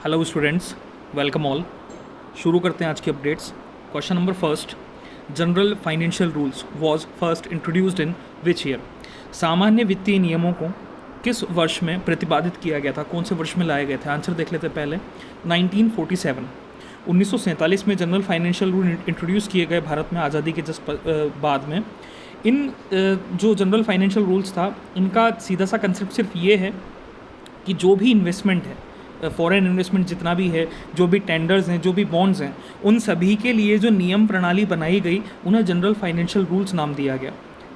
Hello students, welcome all. शुरू करते हैं आज की updates. Question number first, general financial rules was first introduced in which year. सामान्य वित्तीय नियमों को किस वर्ष में प्रतिपादित किया गया था, कौन से वर्ष में लाए गए थे? आंसर देख लेते हैं पहले। 1947, 1947 में जनरल फाइनेंशियल रूल इंट्रोड्यूस किए गए भारत में आज़ादी के जस्ट बाद में। इन जो जनरल फाइनेंशियल रूल्स था, इनका सीधा सा कंसेप्ट सिर्फ ये है कि जो भी इन्वेस्टमेंट है, फॉरेन इन्वेस्टमेंट जितना भी है, जो भी टेंडर्स हैं, जो भी बॉन्ड्स हैं, उन सभी के लिए जो नियम प्रणाली बनाई गई उन्हें जनरल फाइनेंशियल रूल्स नाम दिया गया।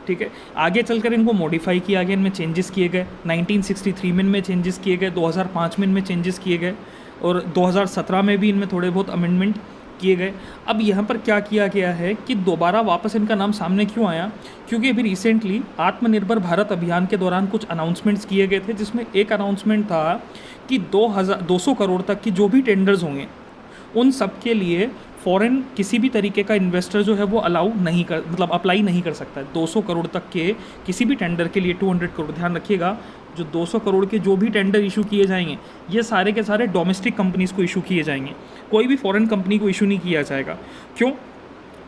ठीक है, आगे चलकर इनको मॉडिफाई किया गया, इनमें चेंजेस किए गए। 1963 में इनमें चेंजेस किए गए, 2005 में इनमें चेंजेस किए गए और 2017 में भी इनमें थोड़े बहुत अमेंडमेंट किए गए। अब यहाँ पर क्या किया गया है कि दोबारा वापस इनका नाम सामने क्यों आया? क्योंकि अभी रिसेंटली आत्मनिर्भर भारत अभियान के दौरान कुछ अनाउंसमेंट्स किए गए थे, जिसमें एक अनाउंसमेंट था कि 200 करोड़ तक की जो भी टेंडर्स होंगे उन सब के लिए फॉरेन किसी भी तरीके का इन्वेस्टर जो है वो अलाउ नहीं कर, मतलब अप्लाई नहीं कर सकता है। 200 करोड़ तक के किसी भी टेंडर के लिए, 200 करोड़, ध्यान रखिएगा, जो 200 करोड़ के जो भी टेंडर इशू किए जाएंगे ये सारे के सारे डोमेस्टिक कंपनीज़ को इशू किए जाएंगे, कोई भी फॉरेन कंपनी को इशू नहीं किया जाएगा। क्यों?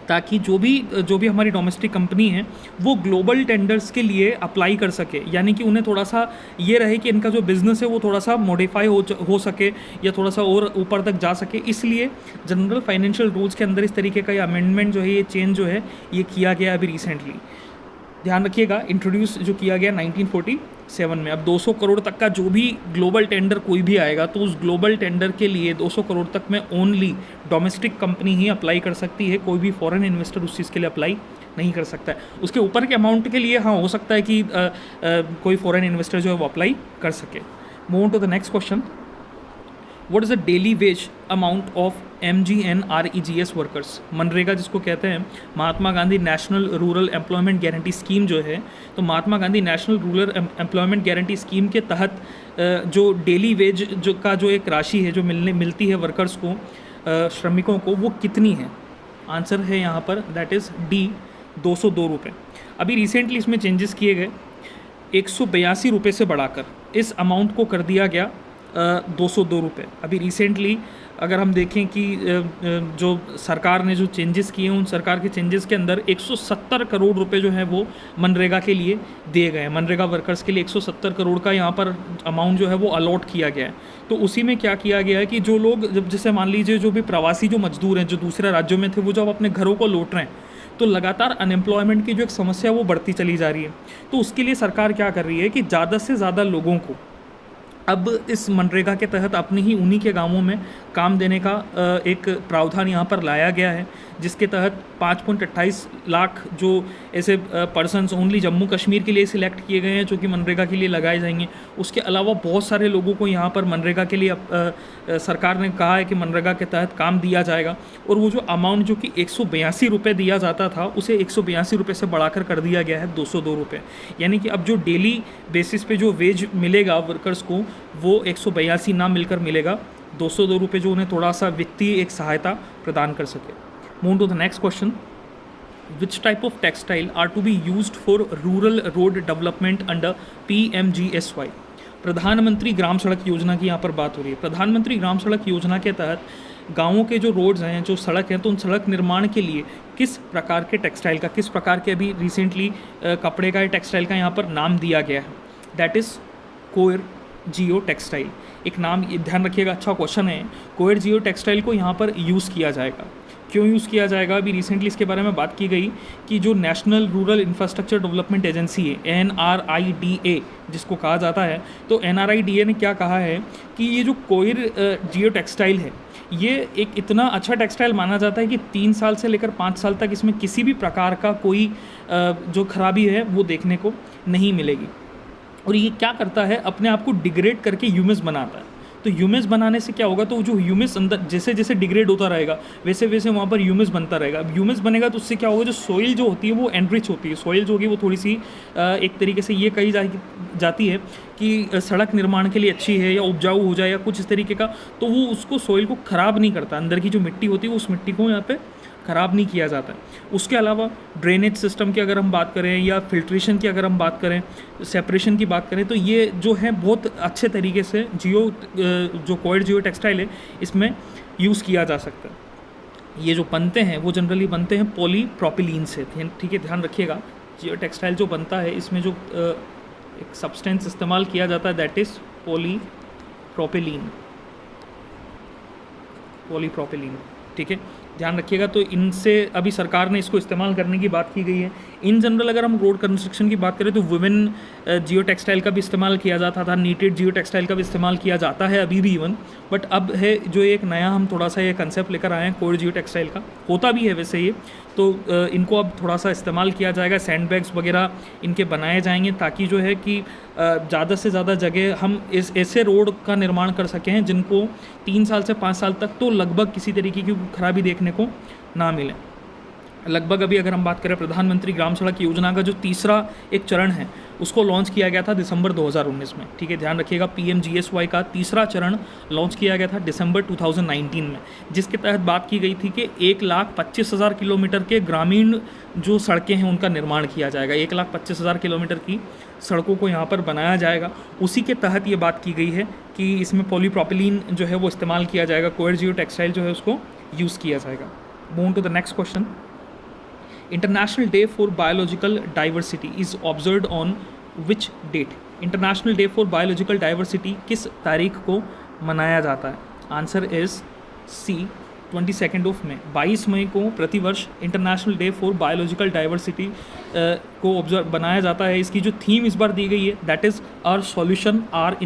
ताकि जो भी हमारी डोमेस्टिक कंपनी है वो ग्लोबल टेंडर्स के लिए अप्लाई कर सके, यानी कि उन्हें थोड़ा सा ये रहे कि इनका जो बिज़नेस है वो थोड़ा सा मॉडिफाई हो सके या थोड़ा सा और ऊपर तक जा सके। इसलिए जनरल फाइनेंशियल रूल्स के अंदर इस तरीके का ये अमेंडमेंट जो है, ये चेंज जो है, ये किया गया अभी रिसेंटली। ध्यान रखिएगा, इंट्रोड्यूस जो किया गया 1947 में। अब 200 करोड़ तक का जो भी ग्लोबल टेंडर कोई भी आएगा तो उस ग्लोबल टेंडर के लिए 200 करोड़ तक में ओनली डोमेस्टिक कंपनी ही अप्लाई कर सकती है, कोई भी फॉरेन इन्वेस्टर उस चीज़ के लिए अप्लाई नहीं कर सकता है। उसके ऊपर के अमाउंट के लिए हाँ हो सकता है कि कोई फॉरेन इन्वेस्टर जो है वो अप्लाई कर सके। Move to the next question, what is the daily wage amount of MGNREGS workers? मनरेगा जिसको कहते हैं, Mahatma Gandhi national rural employment guarantee scheme जो है, तो Mahatma Gandhi national rural employment guarantee scheme के तहत जो डेली वेज जो एक राशि है जो मिलती है वर्कर्स को, श्रमिकों को, वो कितनी है? आंसर है यहाँ पर दैट इज़ डी, 202 रुपये। अभी रिसेंटली इसमें चेंजेस किए गए, 182 रुपये से बढ़ाकर इस अमाउंट को कर दिया गया 202 रुपये। अभी रिसेंटली अगर हम देखें कि जो सरकार ने जो चेंजेस किए हैं, उन सरकार के चेंजेस के अंदर 170 करोड़ रुपए जो है वो मनरेगा के लिए दिए गए हैं। मनरेगा वर्कर्स के लिए 170 करोड़ का यहाँ पर अमाउंट जो है वो अलॉट किया गया है। तो उसी में क्या किया गया है कि जो लोग, जब जैसे मान लीजिए जो भी प्रवासी जो मजदूर हैं, जो दूसरे राज्यों में थे, वो जब अपने घरों को लौट रहे हैं तो लगातार अनएम्प्लॉयमेंट की जो एक समस्या वो बढ़ती चली जा रही है। तो उसके लिए सरकार क्या कर रही है कि ज़्यादा से ज़्यादा लोगों को अब इस मनरेगा के तहत अपने ही उन्हीं के गांवों में काम देने का एक प्रावधान यहाँ पर लाया गया है, जिसके तहत 5.28 लाख जो ऐसे पर्सन्स ओनली जम्मू कश्मीर के लिए सिलेक्ट किए गए हैं जो कि मनरेगा के लिए लगाए जाएंगे। उसके अलावा बहुत सारे लोगों को यहाँ पर मनरेगा के लिए सरकार ने कहा है कि मनरेगा के तहत काम दिया जाएगा। और वो जो अमाउंट जो कि 182 रुपये दिया जाता था, उसे 182 रुपये से बढ़ाकर कर दिया गया है 202 रुपये। यानी कि अब जो डेली बेसिस पे जो वेज मिलेगा वर्कर्स को, वो 182 ना मिलकर मिलेगा 202 रुपये, जो उन्हें थोड़ा सा वित्तीय एक सहायता प्रदान कर सके। Move to the next question, which type of textile are to be used for rural road development under PMGSY? प्रधानमंत्री ग्राम सड़क योजना की यहाँ पर बात हो रही है। प्रधानमंत्री ग्राम सड़क योजना के तहत गाँवों के जो रोड्स हैं, जो सड़क हैं, तो उन सड़क निर्माण के लिए किस प्रकार के टेक्सटाइल का, किस प्रकार के अभी रिसेंटली कपड़े का या टेक्सटाइल का यहाँ पर नाम दिया गया है? That is coir geo textile. एक नाम ध्यान रखिएगा, अच्छा क्वेश्चन है। कोयर जियो टेक्सटाइल को यहाँ पर यूज़ किया जाएगा। क्यों यूज़ किया जाएगा? अभी रिसेंटली इसके बारे में बात की गई कि जो national rural infrastructure development agency है, NRIDA जिसको कहा जाता है, तो NRIDA ने क्या कहा है कि ये जो कोयर जियो टेक्सटाइल है, ये एक इतना अच्छा टेक्सटाइल माना जाता है कि 3 साल से लेकर 5 साल तक इसमें किसी भी प्रकार का कोई जो खराबी है वो देखने को नहीं मिलेगी। और ये क्या करता है, अपने आप को डिग्रेड करके ह्यूमस बनाता है। तो ह्यूमस बनाने से क्या होगा, तो जो ह्यूमस अंदर जैसे जैसे डिग्रेड होता रहेगा वैसे वैसे वहाँ पर ह्यूमस बनता रहेगा। अब ह्यूमस बनेगा तो उससे क्या होगा, जो सॉइल जो होती है वो एनरिच होती है। सॉइल जो होगी वो थोड़ी सी एक तरीके से ये कही जाती है कि सड़क निर्माण के लिए अच्छी है या उपजाऊ हो जाए या कुछ इस तरीके का, तो वो उसको सॉइल को ख़राब नहीं करता। अंदर की जो मिट्टी होती है वो उस मिट्टी को यहाँ पे ख़राब नहीं किया जाता है। उसके अलावा ड्रेनेज सिस्टम की अगर हम बात करें या फिल्ट्रेशन की अगर हम बात करें, सेपरेशन की बात करें, तो ये जो है बहुत अच्छे तरीके से जो कोएड जियो टेक्सटाइल है इसमें यूज़ किया जा सकता है। ये जो बनते हैं वो जनरली बनते हैं पॉलीप्रोपिलीन से, ठीक है, ध्यान रखिएगा। जियो टेक्सटाइल जो बनता है इसमें जो एक सब्सटेंस इस्तेमाल किया जाता है दैट इज़ पॉलीप्रोपिलीन, ठीक है, ध्यान रखिएगा। तो इनसे अभी सरकार ने इसको इस्तेमाल करने की बात की गई है। इन जनरल अगर हम रोड कंस्ट्रक्शन की बात करें तो वुमेन जियो टेक्सटाइल का भी इस्तेमाल किया जाता था, नीटेड जियो टेक्सटाइल का भी इस्तेमाल किया जाता है अभी भी इवन, बट अब है जो एक नया हम थोड़ा सा ये कंसेप्ट लेकर आए हैं कोएड जियो टेक्सटाइल का, होता भी है वैसे ये, तो इनको अब थोड़ा सा इस्तेमाल किया जाएगा। सैंड बैग्स वगैरह इनके बनाए जाएंगे ताकि जो है कि ज़्यादा से ज़्यादा जगह हम इस ऐसे रोड का निर्माण कर सकें हैं जिनको 3 साल से 5 साल तक तो लगभग किसी तरीके की खराबी देखने को ना मिले। लगभग अभी अगर हम बात करें प्रधानमंत्री ग्राम सड़क योजना का जो तीसरा एक चरण है उसको लॉन्च किया गया था दिसंबर 2019 में, ठीक है, ध्यान रखिएगा। PMGSY का तीसरा चरण लॉन्च किया गया था दिसंबर 2019 में, जिसके तहत बात की गई थी कि 1,25,000 किलोमीटर के ग्रामीण जो सड़कें हैं उनका निर्माण किया जाएगा। 1,25,000 किलोमीटर की सड़कों को यहाँ पर बनाया जाएगा। उसी के तहत ये बात की गई है कि इसमें पॉलीप्रोपिलीन जो है वो इस्तेमाल किया जाएगा, कोएड जियो टेक्सटाइल जो है उसको यूज़ किया जाएगा। Move to the next question. International day for biological diversity is observed on which date? International day for biological diversity किस तारीख को मनाया जाता है? Answer is C 22 of May. 22 मई को प्रतिवर्ष international day for biological diversity को ऑब्जर्व बनाया जाता है। इसकी जो थीम इस बार दी गई है that is our solution are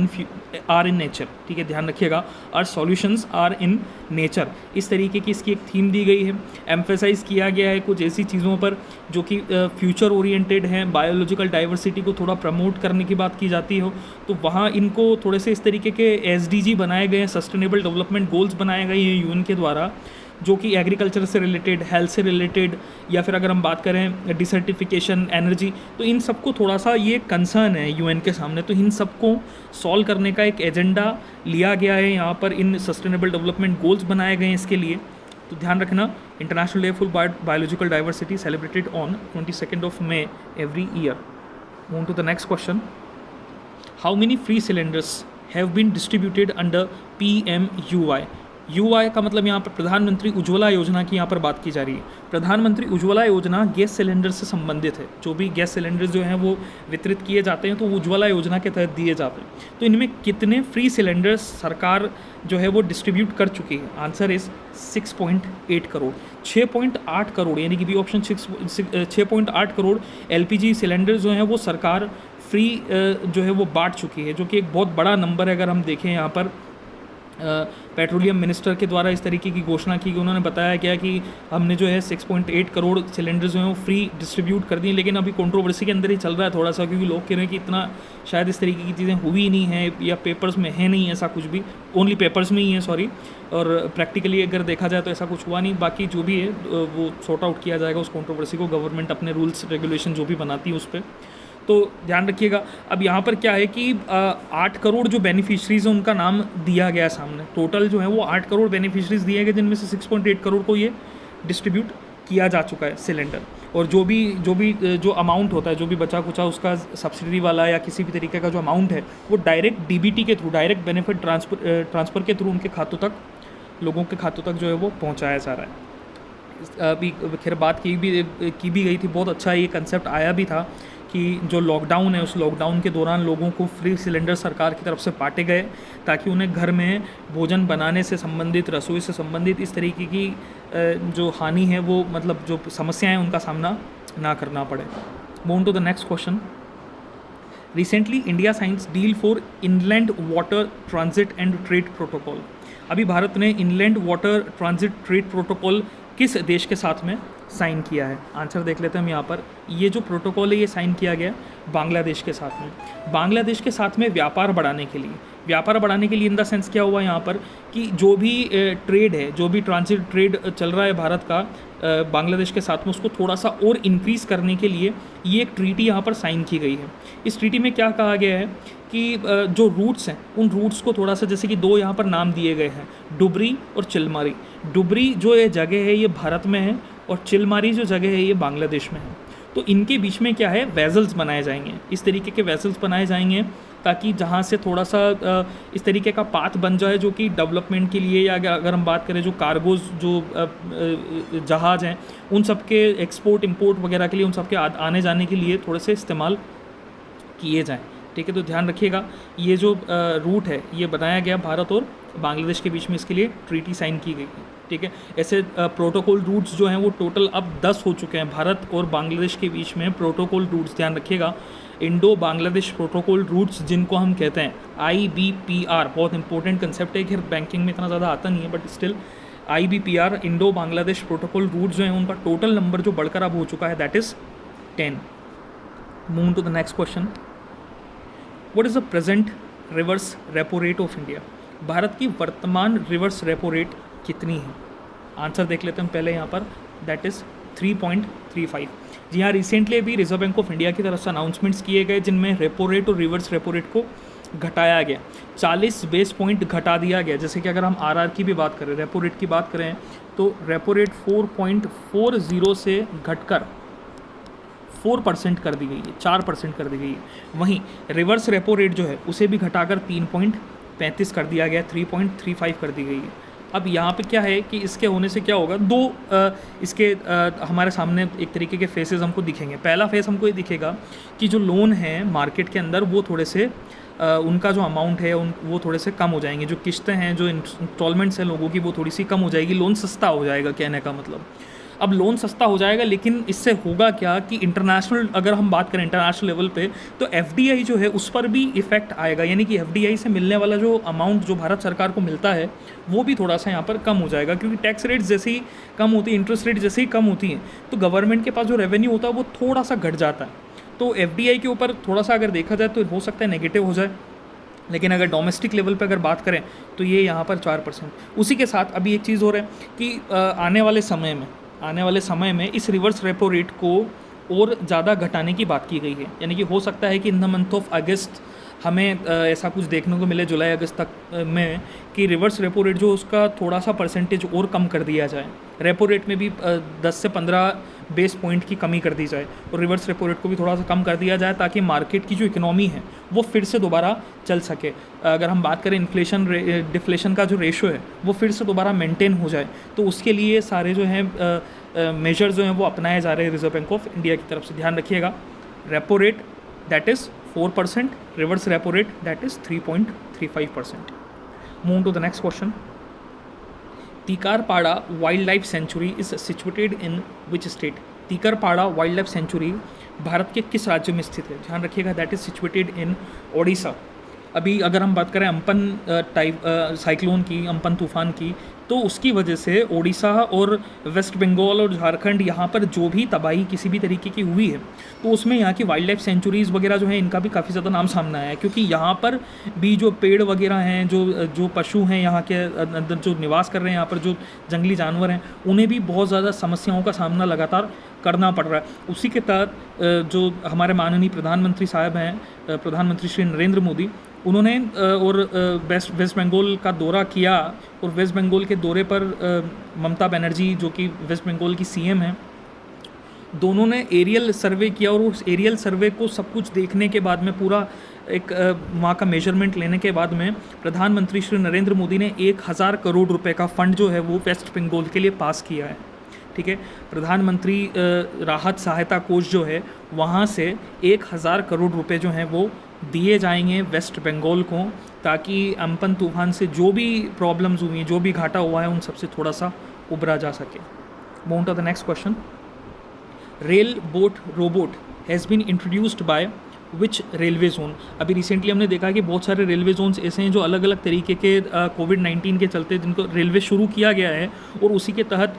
in nature, ठीक है, ध्यान रखिएगा, our solutions are in nature, इस तरीके की इसकी एक थीम दी गई है। एम्फेसाइज किया गया है कुछ ऐसी चीज़ों पर जो कि फ्यूचर ओरिएंटेड हैं, बायोलॉजिकल डाइवर्सिटी को थोड़ा प्रमोट करने की बात की जाती हो, तो वहाँ इनको थोड़े से इस तरीके के SDG बनाए गए हैं, सस्टेनेबल डेवलपमेंट गोल्स बनाए गए हैं UN के द्वारा, जो कि एग्रीकल्चर से रिलेटेड, हेल्थ से रिलेटेड, या फिर अगर हम बात करें डिसर्टिफिकेशन, एनर्जी, तो इन सबको थोड़ा सा ये कंसर्न है UN के सामने, तो इन सबको सॉल्व करने का एक एजेंडा लिया गया है यहाँ पर, इन सस्टेनेबल डेवलपमेंट गोल्स बनाए गए हैं इसके लिए। तो ध्यान रखना, international day for biological diversity celebrated on 22 of May every year. Move to the next question. How many free cylinders have been distributed under PMUY? UI का मतलब यहाँ पर प्रधानमंत्री उज्ज्वला योजना की यहाँ पर बात की जा रही है। प्रधानमंत्री उज्ज्वला योजना गैस सिलेंडर से संबंधित है। जो भी गैस सिलेंडर जो हैं वो वितरित किए जाते हैं तो उज्ज्वला योजना के तहत दिए जाते हैं। तो इनमें कितने फ्री सिलेंडर्स सरकार जो है वो डिस्ट्रीब्यूट कर चुकी है? Answer is 6.8 crore. 6.8 करोड़ यानी कि B option 6.8 crore LPG cylinder जो हैं वो सरकार फ्री जो है वो बांट चुकी है, जो कि एक बहुत बड़ा नंबर है। अगर हम देखें यहाँ पर पेट्रोलियम मिनिस्टर के द्वारा इस तरीके की घोषणा की, उन्होंने बताया गया कि हमने जो है 6.8 करोड़ सिलेंडर जो हैं वो फ्री डिस्ट्रीब्यूट कर दिए, लेकिन अभी कंट्रोवर्सी के अंदर ही चल रहा है थोड़ा सा, क्योंकि लोग कह रहे हैं कि इतना शायद इस तरीके की चीज़ें हुई नहीं है या पेपर्स में है नहीं ऐसा कुछ भी, ओनली पेपर्स में ही है, सॉरी, और प्रैक्टिकली अगर देखा जाए तो ऐसा कुछ हुआ नहीं। बाकी जो भी है वो सॉर्ट आउट किया जाएगा उस कंट्रोवर्सी को, गवर्नमेंट अपने रूल्स रेगुलेशन जो भी बनाती है उस पर। तो ध्यान रखिएगा। अब यहाँ पर क्या है कि 8 करोड़ जो बेनिफिशरीज हैं उनका नाम दिया गया सामने। टोटल जो है वो 8 करोड़ बेनिफिशरीज दिए गए, जिनमें से 6.8 करोड़ को ये डिस्ट्रीब्यूट किया जा चुका है सिलेंडर। और जो अमाउंट होता है, जो भी बचा कुचा उसका सब्सिडी वाला या किसी भी तरीके का जो अमाउंट है वो डायरेक्ट DBT के थ्रू, डायरेक्ट बेनिफिट ट्रांसफ़र के थ्रू उनके खातों तक, लोगों के खातों तक जो है वो पहुँचाया जा रहा है। अभी खैर बात की भी गई थी, बहुत अच्छा ये कंसेप्ट आया भी था कि जो लॉकडाउन है उस लॉकडाउन के दौरान लोगों को फ्री सिलेंडर सरकार की तरफ से बांटे गए ताकि उन्हें घर में भोजन बनाने से संबंधित, रसोई से संबंधित इस तरीके की जो हानि है वो, मतलब जो समस्याएं हैं उनका सामना ना करना पड़े। Move to the next question. Recently India science deal for inland water transit and trade protocol. अभी भारत ने inland water transit trade protocol किस देश के साथ में साइन किया है? आंसर देख लेते हैं हम यहाँ पर। ये जो प्रोटोकॉल है ये साइन किया गया बांग्लादेश के साथ में। बांग्लादेश के साथ में व्यापार बढ़ाने के लिए, व्यापार बढ़ाने के लिए इन द सेंस क्या हुआ यहाँ पर कि जो भी ट्रेड है, जो भी ट्रांजिट ट्रेड चल रहा है भारत का बांग्लादेश के साथ में, उसको थोड़ा सा और इंक्रीज़ करने के लिए ये एक ट्रीटी यहाँ पर साइन की गई है। इस ट्रीटी में क्या कहा गया है कि जो रूट्स हैं उन रूट्स को थोड़ा सा, जैसे कि दो यहाँ पर नाम दिए गए हैं, डुबरी और चिलमारी। डुबरी जो ये जगह है ये भारत में है और चिलमारी जो जगह है ये बांग्लादेश में है। तो इनके बीच में क्या है, वेजल्स बनाए जाएंगे, इस तरीके के वेजल्स बनाए जाएंगे ताकि जहाँ से थोड़ा सा इस तरीके का पाथ बन जाए जो कि डेवलपमेंट के लिए, या अगर हम बात करें जो कार्गोज जो जहाज़ हैं उन सब के एक्सपोर्ट इंपोर्ट वगैरह के लिए, उन सब के आने जाने के लिए थोड़े से इस्तेमाल किए जाएँ। ठीक है, तो ध्यान रखिएगा ये जो रूट है ये बनाया गया भारत और बांग्लादेश के बीच में, इसके लिए ट्रीटी साइन की गई। ठीक है, ऐसे प्रोटोकॉल रूट्स जो हैं वो टोटल अब 10 हो चुके हैं भारत और बांग्लादेश के बीच में। प्रोटोकॉल रूट्स ध्यान रखिएगा, इंडो बांग्लादेश प्रोटोकॉल रूट्स जिनको हम कहते हैं IBPR, बहुत इंपॉर्टेंट कंसेप्ट है, कि बैंकिंग में इतना ज़्यादा आता नहीं है but still IBPR, Indo Bangladesh protocol routes जो हैं उनका टोटल नंबर जो बढ़कर अब हो चुका है that is 10। Move to the next question. What is the present reverse repo rate of India? Bharat की वर्तमान रिवर्स रेपो रेट कितनी है? आंसर देख लेते हैं पहले यहाँ पर, दैट इज़ 3.35। जी हाँ, रिसेंटली अभी रिजर्व बैंक ऑफ इंडिया की तरफ से अनाउंसमेंट्स किए गए जिनमें रेपो रेट और रिवर्स रेपो रेट को घटाया गया, 40 बेस पॉइंट घटा दिया गया। जैसे कि अगर हम RR की भी बात करें, रेपो रेट की बात करें, तो रेपो रेट 4.40 से घटकर 4% कर दी गई है, 4% कर दी गई है। वहीं रिवर्स रेपो रेट जो है उसे भी घटाकर 3.35 कर दिया गया, 3.35 कर दी गई है। अब यहाँ पे क्या है कि इसके होने से क्या होगा, इसके हमारे सामने एक तरीके के फेसेस हमको दिखेंगे। पहला फेस हमको ये दिखेगा कि जो लोन है मार्केट के अंदर वो थोड़े से उनका जो अमाउंट है वो थोड़े से कम हो जाएंगे, जो किस्तें हैं, जो इंस्टॉलमेंट्स हैं लोगों की, वो थोड़ी सी कम हो जाएगी, लोन सस्ता हो जाएगा, कहने का मतलब। अब लोन सस्ता हो जाएगा, लेकिन इससे होगा क्या कि इंटरनेशनल, अगर हम बात करें इंटरनेशनल लेवल पे, तो FDI जो है उस पर भी इफेक्ट आएगा, यानी कि FDI से मिलने वाला जो अमाउंट जो भारत सरकार को मिलता है वो भी थोड़ा सा यहाँ पर कम हो जाएगा, क्योंकि टैक्स रेट जैसे ही कम होती है, इंटरेस्ट रेट जैसे ही कम होती हैं, तो गवर्नमेंट के पास जो रेवेन्यू होता है वो थोड़ा सा घट जाता है। तो FDI के ऊपर थोड़ा सा अगर देखा जाए तो हो सकता है नेगेटिव हो जाए, लेकिन अगर डोमेस्टिक लेवल पे अगर बात करें तो ये यहाँ पर 4%। उसी के साथ अभी एक चीज़ हो रहा है कि आने वाले समय में इस रिवर्स रेपो रेट को और ज़्यादा घटाने की बात की गई है, यानी कि हो सकता है कि इन द मंथ ऑफ अगस्त हमें ऐसा कुछ देखने को मिले, जुलाई अगस्त तक में, कि रिवर्स रेपो रेट जो उसका थोड़ा सा परसेंटेज और कम कर दिया जाए, रेपो रेट में भी 10 से 15 बेस पॉइंट की कमी कर दी जाए और रिवर्स रेपो रेट को भी थोड़ा सा कम कर दिया जाए, ताकि मार्केट की जो इकोनॉमी है वो फिर से दोबारा चल सके। अगर हम बात करें इन्फ्लेशन डिफ्लेशन का जो रेशो है वो फिर से दोबारा मेंटेन हो जाए, तो उसके लिए सारे जो हैं मेजर्स जो हैं वो अपनाए जा रहे हैं रिजर्व बैंक ऑफ इंडिया की तरफ से। ध्यान रखिएगा, repo rate that is 4%, reverse repo rate that is 3.35%। Move to the next question. Tikarpada wildlife sanctuary is situated in which state? Tikarpada wildlife sanctuary भारत के किस राज्य में स्थित है? ध्यान रखिएगा, that is situated in Odisha. अभी अगर हम बात करें अम्पन साइक्लोन की, अम्पन तूफान की, तो उसकी वजह से ओडिशा और वेस्ट बंगाल और झारखंड, यहाँ पर जो भी तबाही किसी भी तरीके की हुई है, तो उसमें यहाँ की वाइल्ड लाइफ सेंचुरीज़ वगैरह जो है इनका भी काफ़ी ज़्यादा नाम सामने आया है, क्योंकि यहाँ पर भी जो पेड़ वगैरह हैं, जो पशु हैं यहाँ के अंदर जो निवास कर रहे हैं, यहाँ पर जो जंगली जानवर हैं, उन्हें भी बहुत ज़्यादा समस्याओं का सामना लगातार करना पड़ रहा है। उसी के तहत जो हमारे माननीय प्रधानमंत्री साहब हैं, प्रधानमंत्री श्री नरेंद्र मोदी, उन्होंने और वेस्ट बंगाल का दौरा किया, और वेस्ट बंगाल के दौरे पर ममता बनर्जी जो कि वेस्ट बंगाल की CM हैं, दोनों ने एरियल सर्वे किया, और उस एरियल सर्वे को सब कुछ देखने के बाद में, पूरा एक वहाँ का मेजरमेंट लेने के बाद में, प्रधानमंत्री श्री नरेंद्र मोदी ने 1000 करोड़ रुपए का फंड जो है वो वेस्ट बंगाल के लिए पास किया है। ठीक है, प्रधानमंत्री राहत सहायता कोष जो है वहाँ से 1000 करोड़ रुपए जो हैं वो दिए जाएंगे वेस्ट बंगाल को, ताकि अम्पन तूफान से जो भी प्रॉब्लम्स हुई हैं, जो भी घाटा हुआ है, उन सबसे थोड़ा सा उबरा जा सके। Move to the next question. Rail bot robot has been introduced by which railway zone. अभी रिसेंटली हमने देखा कि बहुत सारे रेलवे जोन्स ऐसे हैं जो अलग अलग तरीके के कोविड-19 के चलते जिनको रेलवे शुरू किया गया है और उसी के तहत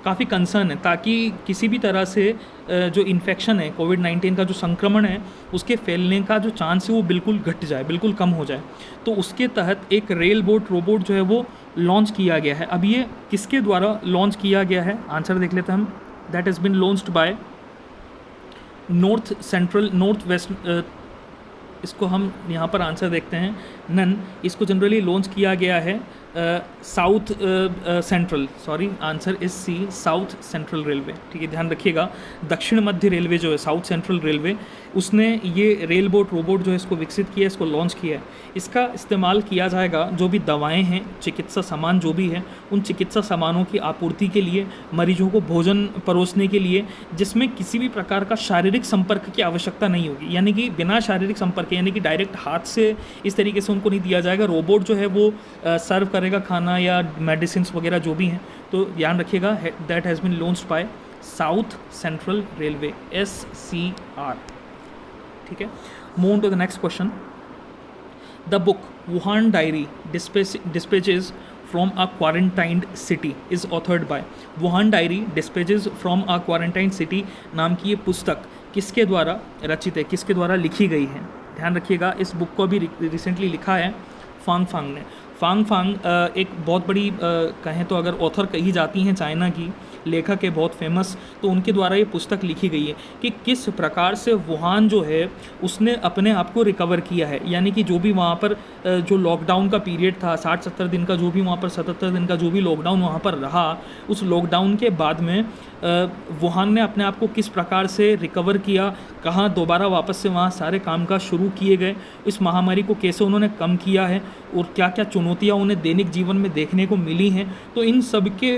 काफ़ी कंसर्न है ताकि किसी भी तरह से जो इन्फेक्शन है कोविड-19 का जो संक्रमण है उसके फैलने का जो चांस है वो बिल्कुल घट जाए, बिल्कुल कम हो जाए। तो उसके तहत एक रेल बोट रोबोट जो है वो लॉन्च किया गया है। अब ये किसके द्वारा लॉन्च किया गया है, आंसर देख लेते हैं हम। That has been launched bye north west, इसको हम यहाँ पर आंसर देखते हैं नन। इसको जनरली लॉन्च किया गया है South Central, sorry answer is C, South Central Railway. ठीक है, ध्यान रखिएगा दक्षिण मध्य रेलवे जो है साउथ सेंट्रल रेलवे, उसने ये रेल बोट रोबोट जो है इसको विकसित किया है, इसको लॉन्च किया है। इसका इस्तेमाल किया जाएगा जो भी दवाएं हैं, चिकित्सा सामान जो भी है, उन चिकित्सा सामानों की आपूर्ति के लिए, मरीजों को भोजन परोसने के लिए, जिसमें किसी भी प्रकार का शारीरिक संपर्क की आवश्यकता नहीं होगी, यानी कि बिना शारीरिक संपर्क, यानी कि डायरेक्ट हाथ से इस तरीके से उनको नहीं दिया जाएगा। रोबोट जो है वो सर्व करेगा खाना या मेडिसिन वगैरह जो भी हैं। तो ध्यान रखिएगा that has been launched by South Central Railway, SCR। ठीक है, move on to the next question. The book Wuhan Diary dispatches from a quarantined city is authored by। Wuhan Diary dispatches from a quarantined city नाम की ये पुस्तक किसके द्वारा रचित है, किसके द्वारा लिखी गई है? ध्यान रखिएगा इस बुक को अभी रिसेंटली लिखा है फांग फांग ने। फांग फांग एक बहुत बड़ी कहें तो अगर ऑथर कही जाती हैं, चाइना की लेखक है, बहुत फेमस। तो उनके द्वारा ये पुस्तक लिखी गई है कि किस प्रकार से वुहान जो है उसने अपने आप को रिकवर किया है, यानी कि जो भी वहाँ पर जो लॉकडाउन का पीरियड था 60-70 दिन का, जो भी वहाँ पर 77 दिन का जो भी लॉकडाउन वहाँ पर रहा, उस लॉकडाउन के बाद में वुहान ने अपने आप को किस प्रकार से रिकवर किया, कहाँ दोबारा वापस से वहाँ सारे कामकाज शुरू किए गए, इस महामारी को कैसे उन्होंने कम किया है और क्या क्या चुनौतियाँ उन्हें दैनिक जीवन में देखने को मिली हैं। तो इन सब के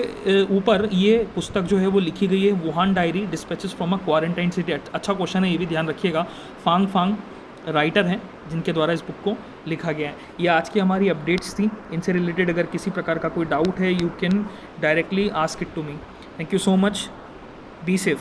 ऊपर ये पुस्तक जो है वो लिखी गई है, Wuhan diary dispatches from a quarantine city. अच्छा क्वेश्चन है, ये भी ध्यान रखिएगा। फांग फांग राइटर हैं जिनके द्वारा इस बुक को लिखा गया है। ये आज की हमारी अपडेट्स थी। इनसे रिलेटेड अगर किसी प्रकार का कोई डाउट है, you can directly ask it to me. Thank you so much, be safe.